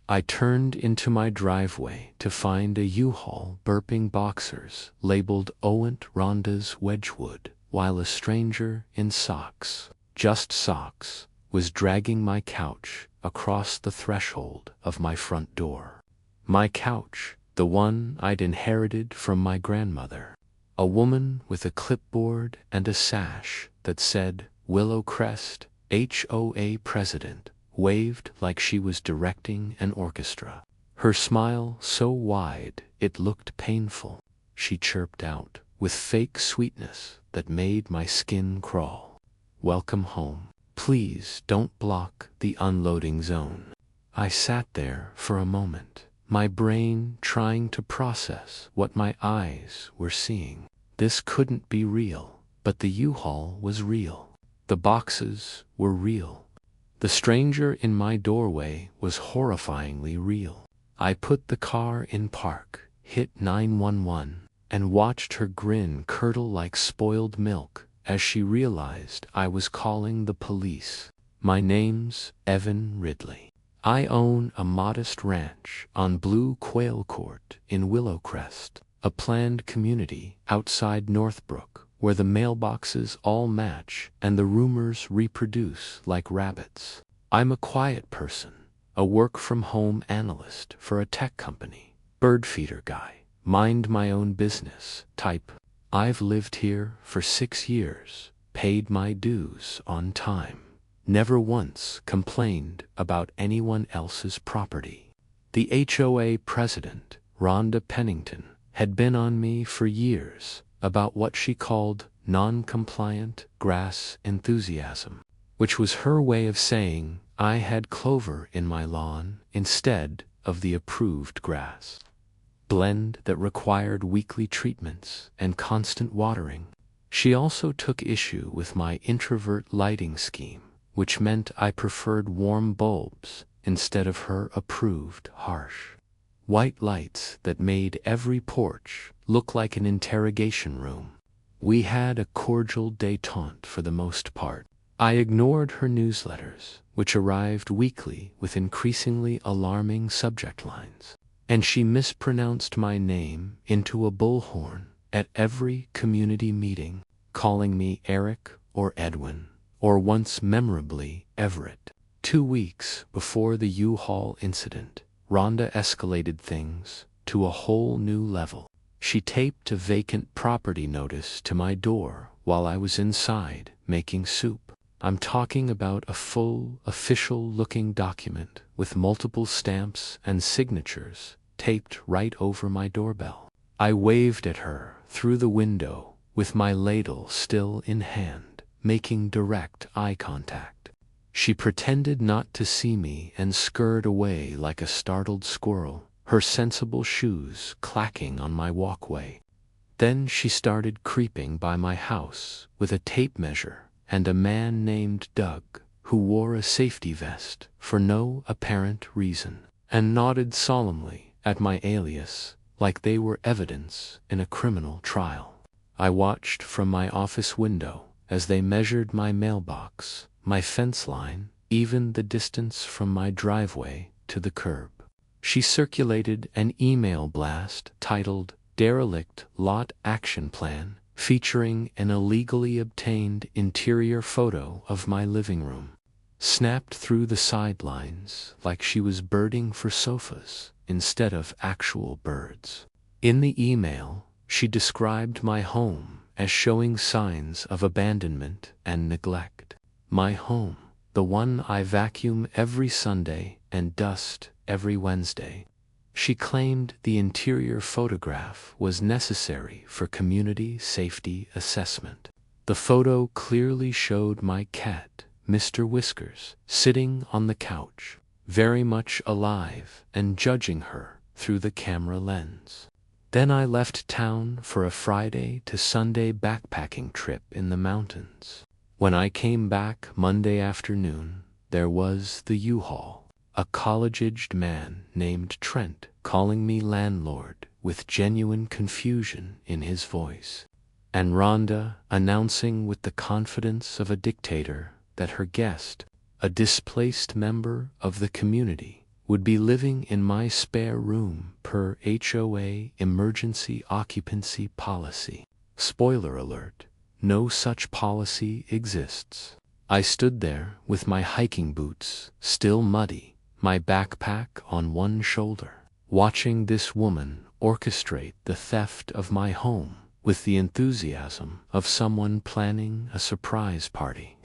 I turned into my driveway to find a U-Haul burping boxers labeled Owent Rhonda's Wedgwood, while a stranger in socks, just socks, was dragging my couch across the threshold of my front door. My couch, the one I'd inherited from my grandmother. A woman with a clipboard and a sash that said Willow Crest, HOA President, waved like she was directing an orchestra. Her smile so wide it looked painful. She chirped out with fake sweetness that made my skin crawl. "Welcome home. Please don't block the unloading zone." I sat there for a moment, my brain trying to process what my eyes were seeing. This couldn't be real, but the U-Haul was real. The boxes were real. The stranger in my doorway was horrifyingly real. I put the car in park, hit 911, and watched her grin curdle like spoiled milk as she realized I was calling the police. "My name's Evan Ridley. I own a modest ranch on Blue Quail Court in Willowcrest, a planned community outside Northbrook, where the mailboxes all match and the rumors reproduce like rabbits. I'm a quiet person, a work-from-home analyst for a tech company, bird feeder guy, mind my own business type. I've lived here for 6 years, paid my dues on time, never once complained about anyone else's property." The HOA president, Rhonda Pennington, had been on me for years about what she called non-compliant grass enthusiasm, which was her way of saying I had clover in my lawn instead of the approved grass blend that required weekly treatments and constant watering. She also took issue with my introvert lighting scheme, which meant I preferred warm bulbs instead of her approved harsh white lights that made every porch look like an interrogation room. We had a cordial détente for the most part. I ignored her newsletters, which arrived weekly with increasingly alarming subject lines, and she mispronounced my name into a bullhorn at every community meeting, calling me Eric or Edwin, or once memorably Everett. 2 weeks before the U-Haul incident, Rhonda escalated things to a whole new level. She taped a vacant property notice to my door while I was inside making soup. I'm talking about a full, official-looking document with multiple stamps and signatures taped right over my doorbell. I waved at her through the window with my ladle still in hand, making direct eye contact. She pretended not to see me and scurried away like a startled squirrel, her sensible shoes clacking on my walkway. Then she started creeping by my house with a tape measure and a man named Doug, who wore a safety vest for no apparent reason, and nodded solemnly at my alias like they were evidence in a criminal trial. I watched from my office window as they measured my mailbox, my fence line, even the distance from my driveway to the curb. She circulated an email blast titled Derelict Lot Action Plan, featuring an illegally obtained interior photo of my living room, snapped through the sidelines like she was birding for sofas instead of actual birds. In the email, she described my home as showing signs of abandonment and neglect. My home, the one I vacuum every Sunday and dust every Wednesday. She claimed the interior photograph was necessary for community safety assessment. The photo clearly showed my cat, Mr. Whiskers, sitting on the couch, very much alive and judging her through the camera lens. Then I left town for a Friday to Sunday backpacking trip in the mountains. When I came back Monday afternoon, there was the U-Haul, a college-aged man named Trent calling me landlord with genuine confusion in his voice, and Rhonda announcing with the confidence of a dictator that her guest, a displaced member of the community, would be living in my spare room per HOA emergency occupancy policy. Spoiler alert, no such policy exists. I stood there with my hiking boots still muddy, my backpack on one shoulder, watching this woman orchestrate the theft of my home with the enthusiasm of someone planning a surprise party.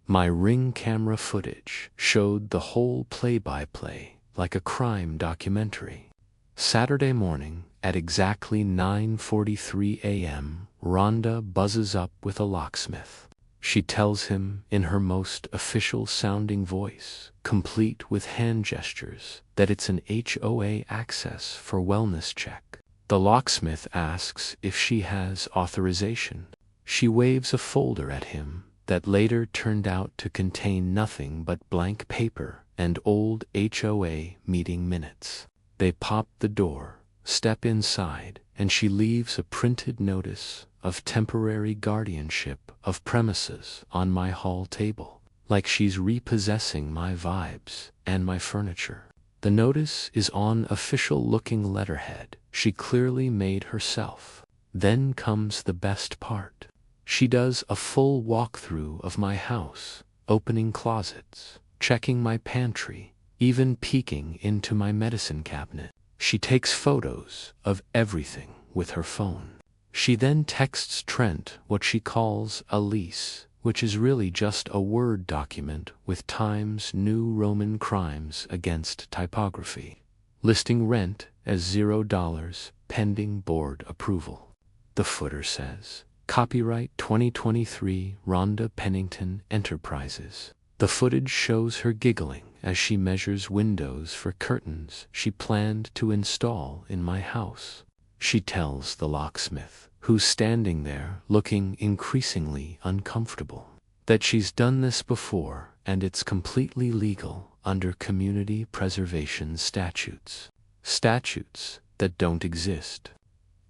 My Ring camera footage showed the whole play-by-play like a crime documentary. Saturday morning at exactly 9:43 a.m., Rhonda buzzes up with a locksmith. She tells him in her most official-sounding voice, complete with hand gestures, that it's an HOA access for wellness check. The locksmith asks if she has authorization. She waves a folder at him that later turned out to contain nothing but blank paper and old HOA meeting minutes. They pop the door, step inside, and she leaves a printed notice of temporary guardianship of premises on my hall table, like she's repossessing my vibes and my furniture. The notice is on official-looking letterhead she clearly made herself. Then comes the best part. She does a full walkthrough of my house, opening closets, checking my pantry, even peeking into my medicine cabinet. She takes photos of everything with her phone. She then texts Trent what she calls a lease, which is really just a Word document with Times New Roman crimes against typography, listing rent as $0 pending board approval. The footer says, "Copyright 2023 Rhonda Pennington Enterprises." The footage shows her giggling as she measures windows for curtains she planned to install in my house. She tells the locksmith, who's standing there looking increasingly uncomfortable, that she's done this before and it's completely legal under community preservation statutes. Statutes that don't exist.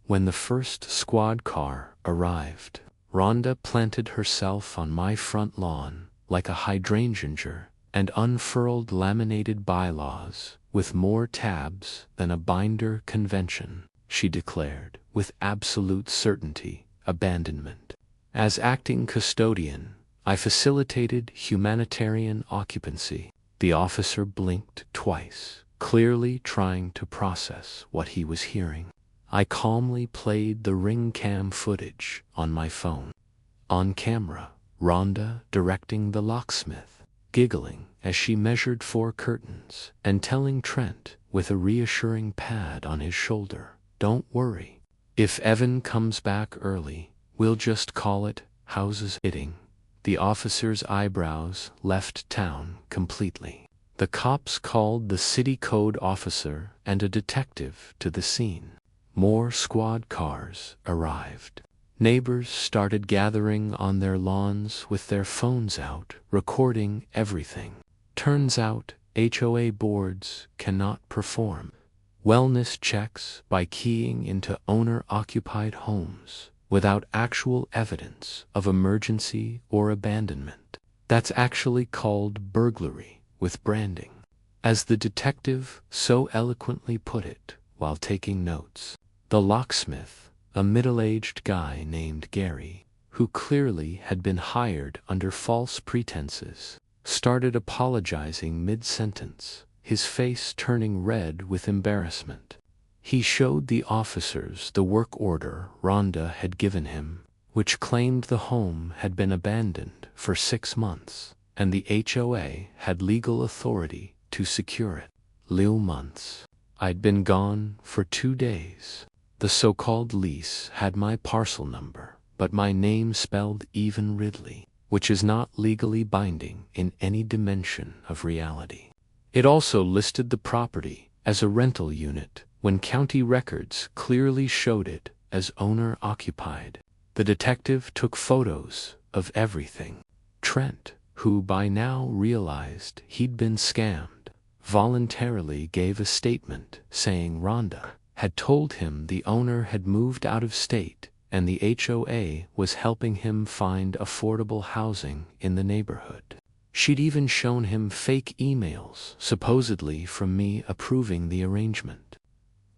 When the first squad car arrived, Rhonda planted herself on my front lawn like a hydrangea and unfurled laminated bylaws with more tabs than a binder convention. She declared, with absolute certainty, abandonment. As acting custodian, I facilitated humanitarian occupancy. The officer blinked twice, clearly trying to process what he was hearing. I calmly played the Ring cam footage on my phone. On camera, Rhonda directing the locksmith, giggling as she measured 4 curtains, and telling Trent with a reassuring pad on his shoulder, "Don't worry. If Evan comes back early, we'll just call it houses hitting." The officer's eyebrows left town completely. The cops called the city code officer and a detective to the scene. More squad cars arrived. Neighbors started gathering on their lawns with their phones out, recording everything. Turns out HOA boards cannot perform wellness checks by keying into owner-occupied homes without actual evidence of emergency or abandonment. That's actually called burglary with branding. As the detective so eloquently put it while taking notes, the locksmith, a middle-aged guy named Gary, who clearly had been hired under false pretenses, started apologizing mid-sentence, his face turning red with embarrassment. He showed the officers the work order Rhonda had given him, which claimed the home had been abandoned for 6 months, and the HOA had legal authority to secure it. Lil months. I'd been gone for 2 days. The so-called lease had my parcel number, but my name spelled Even Ridley, which is not legally binding in any dimension of reality. It also listed the property as a rental unit when county records clearly showed it as owner-occupied. The detective took photos of everything. Trent, who by now realized he'd been scammed, voluntarily gave a statement saying Rhonda had told him the owner had moved out of state and the HOA was helping him find affordable housing in the neighborhood. She'd even shown him fake emails, supposedly from me approving the arrangement.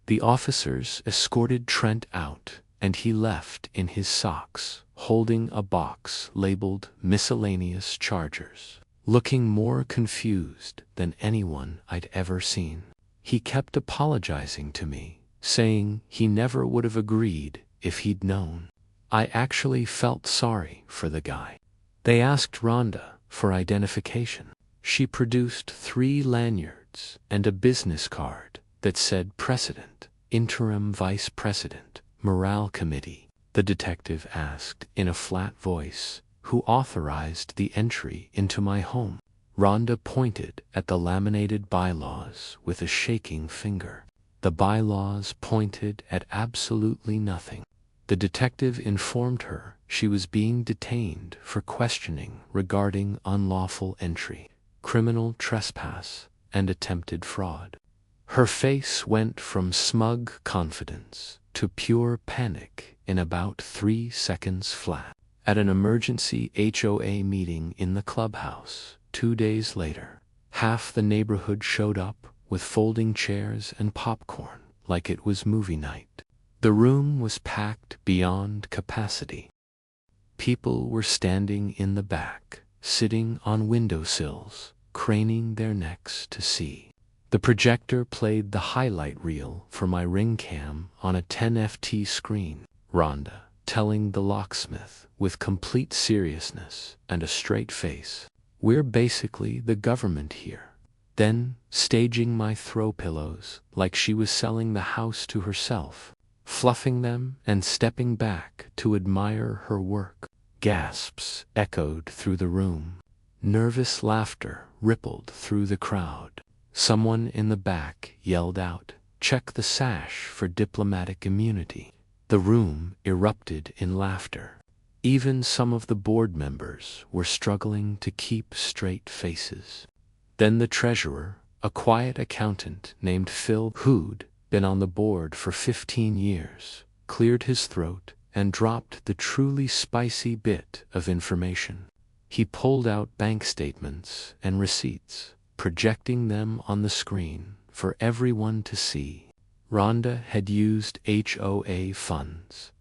The officers escorted Trent out, and he left in his socks, holding a box labeled miscellaneous charges, looking more confused than anyone I'd ever seen. He kept apologizing to me, saying he never would have agreed if he'd known. I actually felt sorry for the guy. They asked Rhonda for identification. She produced 3 lanyards and a business card that said President, Interim Vice President, Morale Committee. The detective asked in a flat voice, "Who authorized the entry into my home?" Rhonda pointed at the laminated bylaws with a shaking finger. The bylaws pointed at absolutely nothing. The detective informed her she was being detained for questioning regarding unlawful entry, criminal trespass, and attempted fraud. Her face went from smug confidence to pure panic in about 3 seconds flat. At an emergency HOA meeting in the clubhouse 2 days later, half the neighborhood showed up with folding chairs and popcorn like it was movie night. The room was packed beyond capacity. People were standing in the back, sitting on windowsills, craning their necks to see. The projector played the highlight reel for my ring cam on a 10FT screen. Rhonda telling the locksmith with complete seriousness and a straight face, "We're basically the government here." Then staging my throw pillows like she was selling the house to herself, fluffing them and stepping back to admire her work. Gasps echoed through the room. Nervous laughter rippled through the crowd. Someone in the back yelled out, "Check the sash for diplomatic immunity." The room erupted in laughter. Even some of the board members were struggling to keep straight faces. Then the treasurer, a quiet accountant named Phil, who'd been on the board for 15 years, cleared his throat and dropped the truly spicy bit of information. He pulled out bank statements and receipts, projecting them on the screen for everyone to see. Rhonda had used HOA funds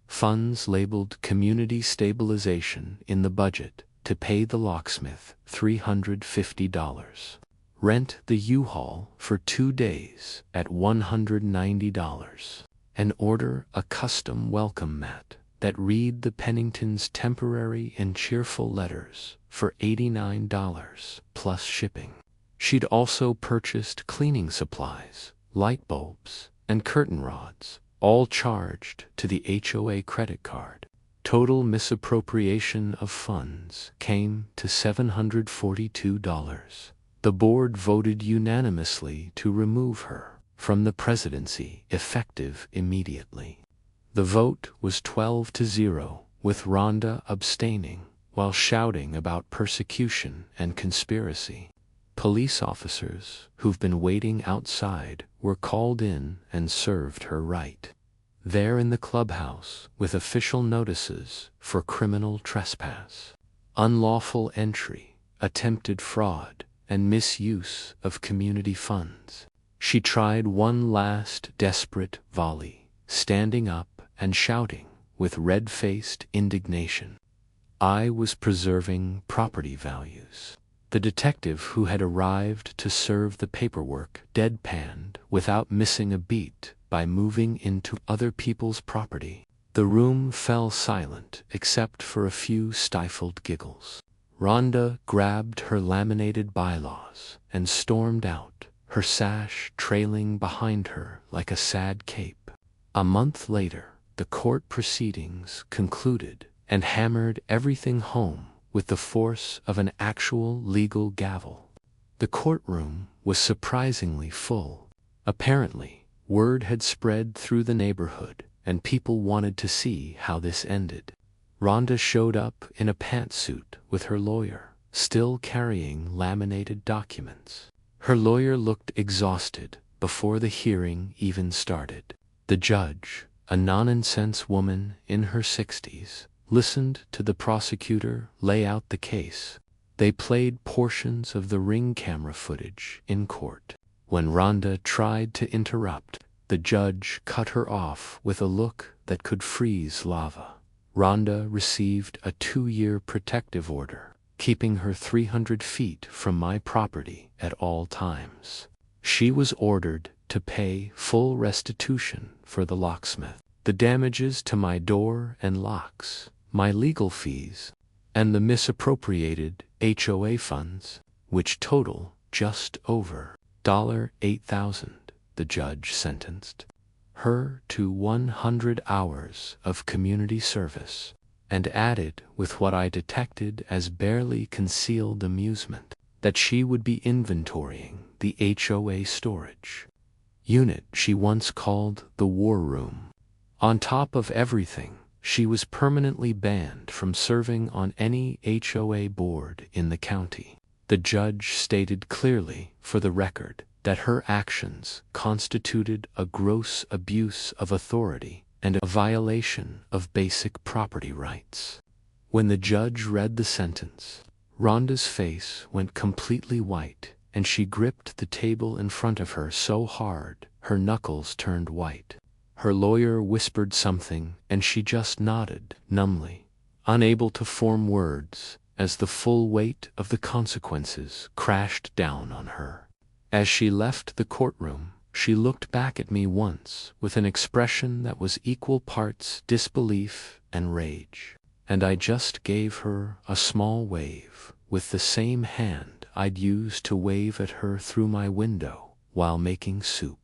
labeled Community Stabilization in the budget to pay the locksmith $350. Rent the U-Haul for 2 days at $190. And order a custom welcome mat that read the Pennington's temporary and cheerful letters for $89 plus shipping. She'd also purchased cleaning supplies, light bulbs, and curtain rods, all charged to the HOA credit card. Total misappropriation of funds came to $742. The board voted unanimously to remove her from the presidency effective immediately. The vote was 12-0, with Rhonda abstaining while shouting about persecution and conspiracy. Police officers who've been waiting outside were called in and served her right. There in the clubhouse with official notices for criminal trespass, unlawful entry, attempted fraud, and misuse of community funds. She tried one last desperate volley, standing up and shouting with red-faced indignation. I was preserving property values. The detective who had arrived to serve the paperwork deadpanned without missing a beat by moving into other people's property. The room fell silent except for a few stifled giggles. Rhonda grabbed her laminated bylaws and stormed out, her sash trailing behind her like a sad cape. A month later, the court proceedings concluded and hammered everything home with the force of an actual legal gavel. The courtroom was surprisingly full. Apparently, word had spread through the neighborhood, and people wanted to see how this ended. Rhonda showed up in a pantsuit with her lawyer, still carrying laminated documents. Her lawyer looked exhausted before the hearing even started. The judge, a nonsense woman in her 60s, listened to the prosecutor lay out the case. They played portions of the Ring camera footage in court. When Rhonda tried to interrupt, the judge cut her off with a look that could freeze lava. Rhonda received a 2-year protective order, keeping her 300 feet from my property at all times. She was ordered to pay full restitution for the locksmith, the damages to my door and locks, my legal fees, and the misappropriated HOA funds, which total just over $8,000. The judge sentenced her to 100 hours of community service and added, with what I detected as barely concealed amusement, that she would be inventorying the HOA storage unit she once called the War Room. On top of everything, she was permanently banned from serving on any HOA board in the county. The judge stated clearly, for the record, that her actions constituted a gross abuse of authority and a violation of basic property rights. When the judge read the sentence, Rhonda's face went completely white, and she gripped the table in front of her so hard her knuckles turned white. Her lawyer whispered something, and she just nodded numbly, unable to form words, as the full weight of the consequences crashed down on her. As she left the courtroom, she looked back at me once with an expression that was equal parts disbelief and rage, and I just gave her a small wave with the same hand I'd used to wave at her through my window while making soup.